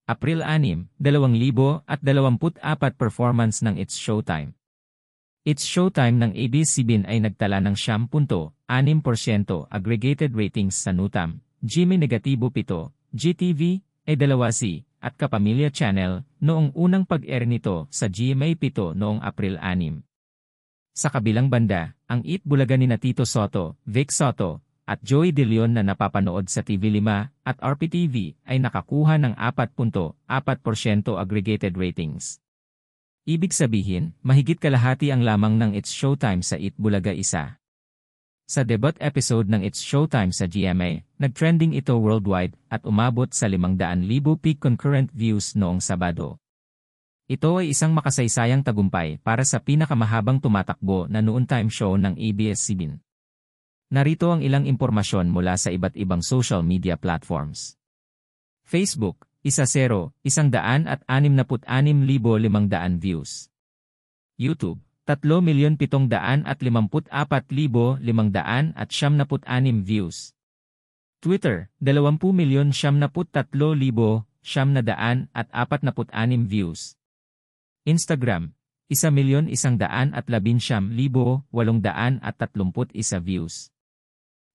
April 6, 2024 performance ng It's Showtime. It's Showtime ng ABS-CBN ay nagtala ng 10.6% aggregated ratings sa NUTAM, GMA Negatibo 7, GTV, E2C, at Kapamilya Channel noong unang pag-air nito sa GMA 7 noong April 6. Sa kabilang banda, ang Eat Bulaga ni Tito Soto, Vic Soto, at Joey De Leon na napapanood sa TV5 at RPTV ay nakakuha ng 4.4% aggregated ratings. Ibig sabihin, mahigit kalahati ang lamang ng It's Showtime sa Eat Bulaga isa. Sa debut episode ng It's Showtime sa GMA, nag-trending ito worldwide at umabot sa 500,000 peak concurrent views noong Sabado. Ito ay isang makasaysayang tagumpay para sa pinakamahabang tumatakbo na noon time show ng ABS-CBN. Narito ang ilang impormasyon mula sa iba't ibang social media platforms. Facebook, 1,166,500 views. YouTube, 3,754,576 views. Twitter, 20,073,946 views. Instagram, 1,111,831 views.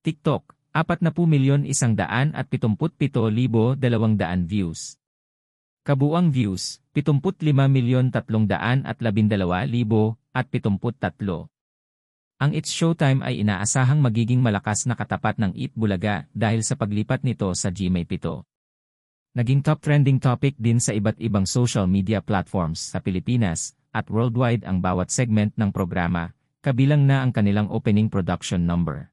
TikTok, 40,177,200 views. Kabuang views, 75,312,073. Ang It's Showtime ay inaasahang magiging malakas na katapat ng Eat Bulaga dahil sa paglipat nito sa GMA 7. Naging top trending topic din sa iba't ibang social media platforms sa Pilipinas at worldwide ang bawat segment ng programa, kabilang na ang kanilang opening production number.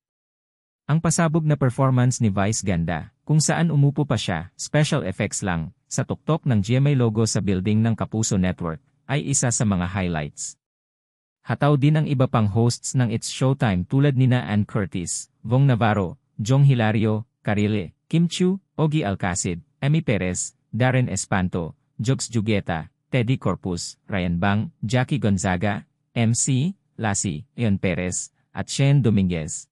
Ang pasabog na performance ni Vice Ganda, kung saan umupo pa siya, special effects lang, sa tuktok ng GMA logo sa building ng Kapuso Network, ay isa sa mga highlights. Hataw din ang iba pang hosts ng It's Showtime tulad nina Ann Curtis, Vong Navarro, Jong Hilario, Carile, Kim Chiu, Ogie Alcacid, Emmy Perez, Darren Espanto, Jogs Jugueta, Teddy Corpus, Ryan Bang, Jackie Gonzaga, MC, Lassie, Ion Perez, at Shane Dominguez.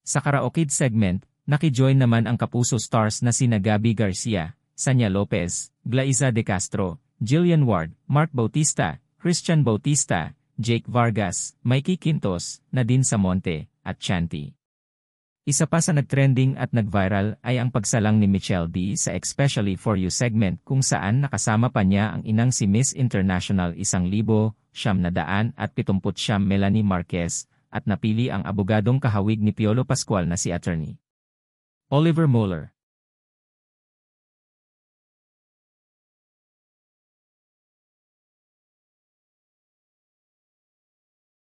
Sa karaoke segment, nakijoin naman ang Kapuso stars na sina Gabby Garcia, Sanya Lopez, Glaiza De Castro, Jillian Ward, Mark Bautista, Christian Bautista, Jake Vargas, Mikey Quintos, Nadine Samonte, at Chanty. Isa pa sa nagtrending at nag-viral ay ang pagsalang ni Michelle D sa Especially For You segment kung saan nakasama pa niya ang inang si Miss International 1,979 Melanie Marquez at napili ang abogadong kahawig ni Piolo Pascual na si Attorney Oliver Mueller.